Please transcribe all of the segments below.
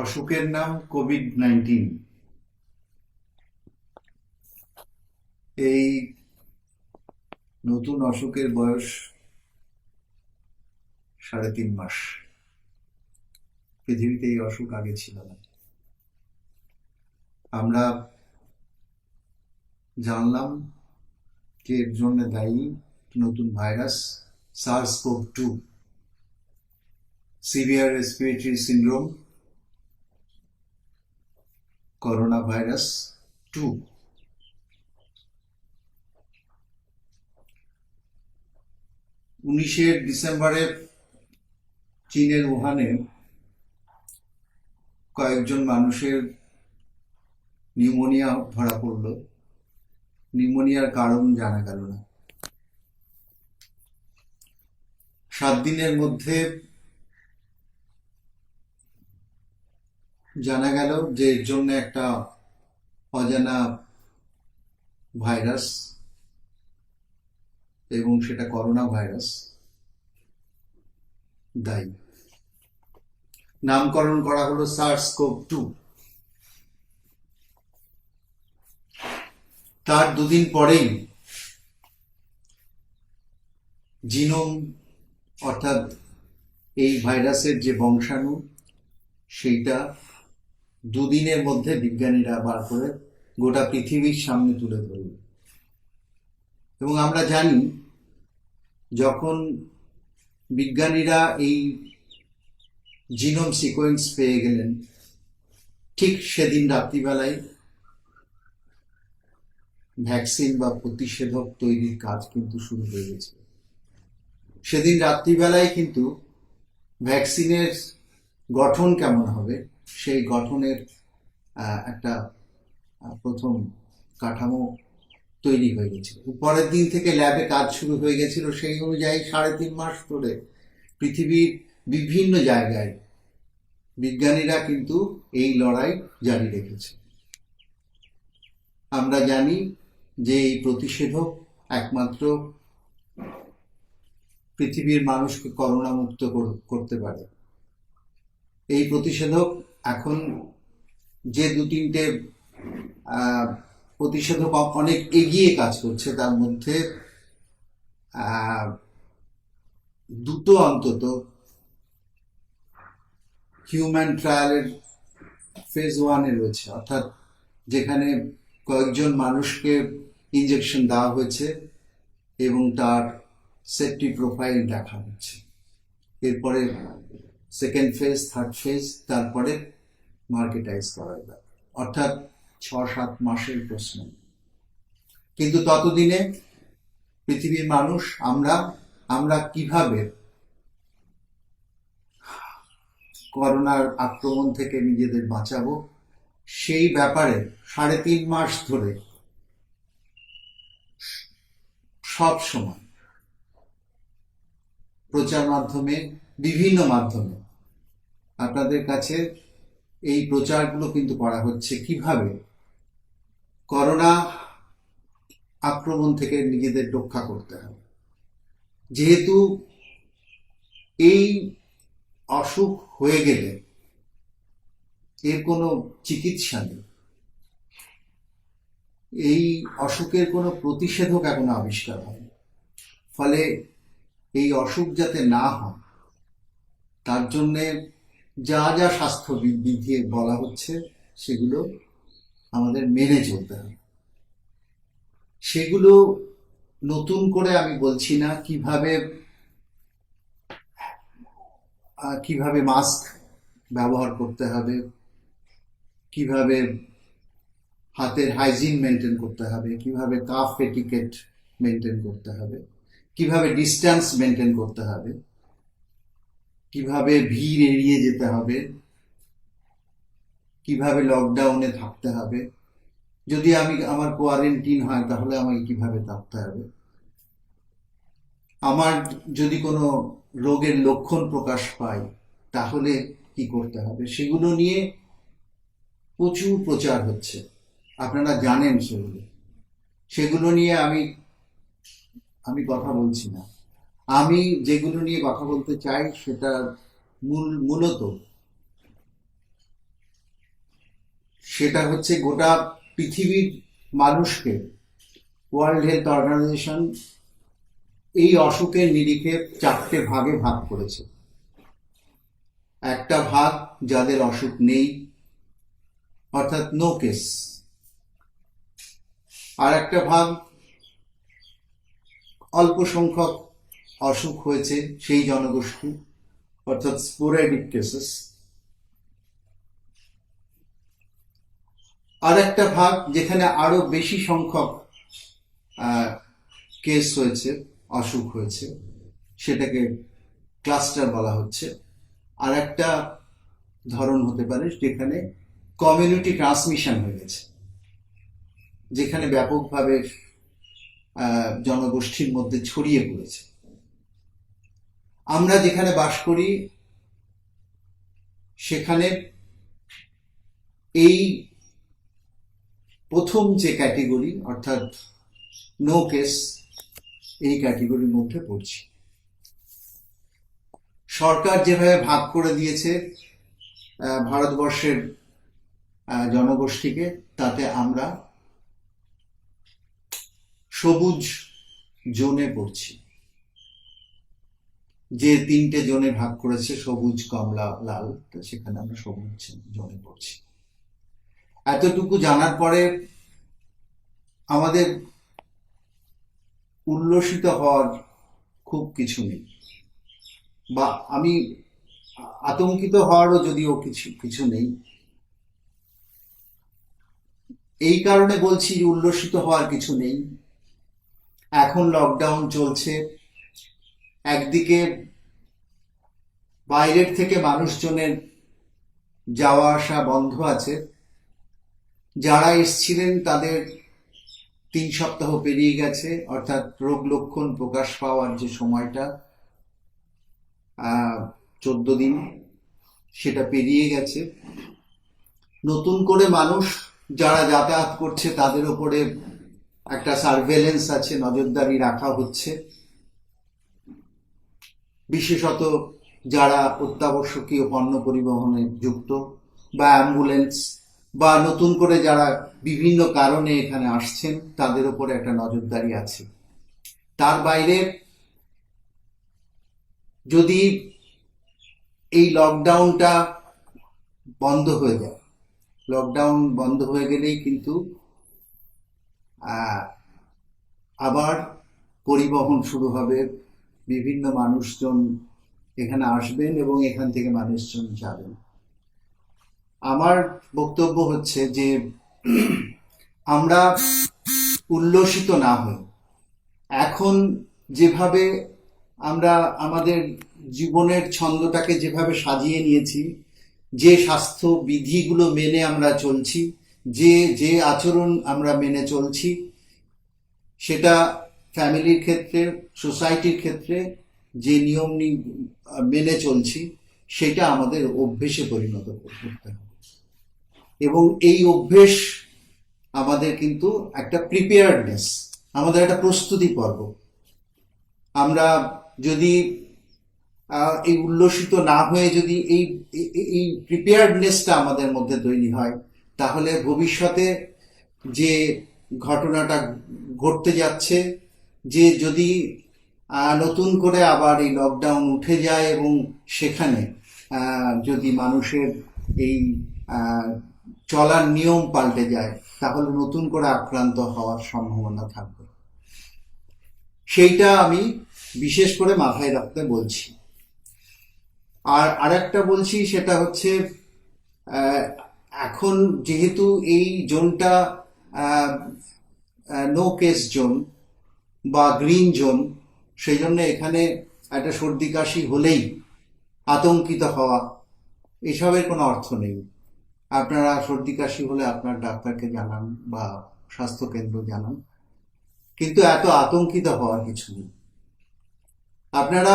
অসুখের নাম কোভিড-19। এই নতুন অসুখের বয়স 3.5 মাস। পৃথিবীতে এই অসুখ আগে ছিল না। আমরা জানলাম যে এর জন্য দায়ী নতুন virus SARS-CoV-2, severe respiratory syndrome, corona virus 2। 19 ডিসেম্বরে চীনের উহানে কয়েকজন মানুষের নিউমোনিয়া ধরা পড়ল। নিউমোনিয়ার কারণ জানা গেল না। 7 দিনের মধ্যে জানা গেল যে এর জন্য একটা অজানা ভাইরাস, এবং সেটা করোনা ভাইরাস দায়ী। নামকরণ করা হলো SARS-CoV-2। তার দুদিন পরেই জিনোম, অর্থাৎ এই ভাইরাসের যে বংশাণু, সেইটা দুদিনের মধ্যে বিজ্ঞানীরা বার করে গোটা পৃথিবীর সামনে তুলে ধরল। এবং আমরা জানি, যখন বিজ্ঞানীরা এই জিনোম সিকোয়েন্স পেয়ে গেলেন, ঠিক সেদিন রাত্রিবেলায় ভ্যাকসিন বা প্রতিষেধক তৈরির কাজ কিন্তু শুরু হয়ে গেছে। সেদিন রাত্রিবেলায় কিন্তু ভ্যাকসিনের গঠন কেমন হবে সেই গঠনের একটা প্রথম কাঠামো তৈরি হয়ে গেছিল। পরের দিন থেকে ল্যাবে কাজ শুরু হয়ে গেছিল। সেই অনুযায়ী 3.5 মাস ধরে পৃথিবীর বিভিন্ন জায়গায় বিজ্ঞানীরা কিন্তু এই লড়াই জারি রেখেছে। আমরা জানি যে এই প্রতিষেধক একমাত্র পৃথিবীর মানুষকে করোনা মুক্ত করতে পারে। এই প্রতিষেধক এখন যে 2-3টে প্রতিষেধক অনেক এগিয়ে কাজ করছে, তার মধ্যে 2টো অন্তত হিউম্যান ট্রায়ালের ফেজ 1-এ রয়েছে, অর্থাৎ যেখানে কয়েকজন মানুষকে ইনজেকশন দেওয়া হয়েছে এবং তার সেফটি প্রোফাইল দেখা হচ্ছে। এরপরে সেকেন্ড ফেজ, থার্ড ফেজ, তারপরে মার্কেটাইজ করা যায়, অর্থাৎ 6-7 মাসের প্রশ্ন। কিন্তু ততদিনে পৃথিবীর মানুষ, আমরা কিভাবে করোনার আক্রমণ থেকে নিজেদের বাঁচাবো সেই ব্যাপারে 3.5 মাস ধরে সব সময় প্রচার মাধ্যমে, বিভিন্ন মাধ্যমে আপনাদের কাছে এই প্রচারগুলো কিন্তু করা হচ্ছে কিভাবে করোনা আক্রমণ থেকে নিজেদের রক্ষা করতে হবে। যেহেতু এই অসুখ হয়ে গেলে এর কোনো চিকিৎসা নেই, এই অসুখের কোনো প্রতিষেধক এখনো আবিষ্কার হয়নি, ফলে এই অসুখ যাতে না হয় তার জন্যে যা যা স্বাস্থ্যবিধি বলা হচ্ছে সেগুলো আমাদের মেনে চলতে হবে। সেগুলো নতুন করে আমি বলছি না। কিভাবে মাস্ক ব্যবহার করতে হবে, কিভাবে হাতের হাইজিন মেনটেন করতে হবে, কিভাবে কাফ এটিকেট মেনটেন করতে হবে, কিভাবে ডিস্টেন্স মেনটেন করতে হবে, কিভাবে ভিড় এড়িয়ে যেতে হবে, কিভাবে লকডাউনে থাকতে হবে, যদি আমার কোয়ারেন্টিন হয় তাহলে আমাকে কিভাবে থাকতে হবে, আমার যদি কোনো রোগের লক্ষণ প্রকাশ পায় তাহলে কি করতে হবে, সেগুলো নিয়ে প্রচুর প্রচার হচ্ছে। আপনারা জানেন সেগুলো নিয়ে আমি কথা বলছি না। আমি যেগুলো নিয়ে কথা বলতে চাই সেটা মূলত সেটা হচ্ছে গোটা পৃথিবীর মানুষকে ওয়ার্ল্ড হেলথ অর্গানাইজেশন এই অসুখের নিরিখে 4টে ভাগে ভাগ করেছে। একটা ভাগ যাদের অসুখ নেই, অর্থাৎ নো কেস। আর একটা ভাগ অল্প সংখ্যক অসুখ হয়েছে সেই জনগোষ্ঠী, অর্থাৎ স্পোরেডিক কেসেস। আর একটা ভাগ যেখানে আরো বেশি সংখ্যক কেস হয়েছে, অসুখ হয়েছে, সেটাকে ক্লাস্টার বলা হচ্ছে। আর একটা ধরন হতে পারে যেখানে কমিউনিটি ট্রান্সমিশন হয়ে গেছে, যেখানে ব্যাপকভাবে জনগোষ্ঠীর মধ্যে ছড়িয়ে পড়েছে। আমরা যেখানে বাস করি সেখানে এই প্রথম যে ক্যাটেগরি, অর্থাৎ নো কেস, এই ক্যাটেগরির মধ্যে পড়ছি। সরকার যেভাবে ভাগ করে দিয়েছে ভারতবর্ষের জনগোষ্ঠীকে, তাতে আমরা সবুজ জোনে পড়ছি। যে 3টে জোনে ভাগ করেছে, সবুজ, কমলা, লাল, তো সেখানে আমরা সবুজ জোনে পড়ছি। এতটুকু জানার পরে আমাদের উল্লসিত হওয়ার খুব কিছু নেই, বা আমি আতঙ্কিত হওয়ারও যদিও কিছু নেই। এই কারণে বলছি উল্লসিত হওয়ার কিছু নেই। এখন লকডাউন চলছে, একদিকে বাইরের থেকে মানুষজনের যাওয়া আসা বন্ধ আছে, যারা এসছিলেন তাদের 3 সপ্তাহ পেরিয়ে গেছে, অর্থাৎ রোগ লক্ষণ প্রকাশ পাওয়ার যে সময়টা 14 দিন, সেটা পেরিয়ে গেছে। নতুন করে মানুষ যারা যাতায়াত করছে তাদের উপরে একটা সার্ভেলেন্স আছে, নজরদারি রাখা হচ্ছে। বিশেষত যারা অত্যাবশ্যকীয় পণ্য পরিবহনে যুক্ত, বা অ্যাম্বুলেন্স, বা নতুন করে যারা বিভিন্ন কারণে এখানে আসছেন, তাদের উপরে একটা নজরদারি আছে। তার বাইরে যদি এই লকডাউনটা বন্ধ হয়ে যায়, লকডাউন বন্ধ হয়ে গেলেই কিন্তু আবার পরিবহন শুরু হবে, বিভিন্ন মানুষজন এখানে আসবেন এবং এখান থেকে মানুষজন যাবেন। আমার বক্তব্য হচ্ছে যে আমরা উল্লসিত না হই। এখন যেভাবে আমরা আমাদের জীবনের ছন্দটাকে যেভাবে সাজিয়ে নিয়েছি, যে স্বাস্থ্য বিধিগুলো মেনে আমরা চলছি, যে আচরণ আমরা মেনে চলছি, সেটা ফ্যামিলির ক্ষেত্রে, সোসাইটির ক্ষেত্রে যে নিয়ম মেনে চলছি, সেটা আমাদের অভ্যেসে পরিণত করতে হবে। এবং এই অভ্যেস আমাদের কিন্তু একটা প্রিপেয়ার্ডনেস, আমাদের একটা প্রস্তুতি পর্ব। আমরা যদি এই উল্লসিত না হয়ে যদি এই প্রিপেয়ার্ডনেসটা আমাদের মধ্যে তৈরি হয়, তাহলে ভবিষ্যতে যে ঘটনাটা ঘটতে যাচ্ছে, যে যদি নতুন করে আবার এই লকডাউন উঠে যায় এবং সেখানে যদি মানুষের এই চলার নিয়ম পাল্টে যায়, তাহলে নতুন করে আক্রান্ত হওয়ার সম্ভাবনা থাকবে। সেইটা আমি বিশেষ করে মাথায় রাখতে বলছি। আর আরেকটা বলছি, সেটা হচ্ছে এখন যেহেতু এই জোনটা নো কেস জোন বা গ্রিন জোন, সেই জন্য এখানে একটা সর্দি কাশি হলেই আতঙ্কিত হওয়া, এসবের কোনো অর্থ নেই। আপনারা সর্দি কাশি হলে আপনার ডাক্তারকে জানান বা স্বাস্থ্যকেন্দ্র জানান, কিন্তু এত আতঙ্কিত হওয়ার কিছু নেই। আপনারা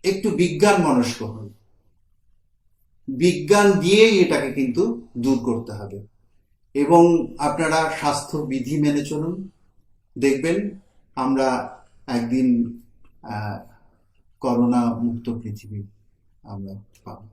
একটু বিজ্ঞান মনস্ক হন, বিজ্ঞান দিয়েই এটাকে কিন্তু দূর করতে হবে। এবং আপনারা স্বাস্থ্য বিধি মেনে চলুন, দেখবেন আমরা একদিন করোনা মুক্ত পৃথিবী আমরা পাবো।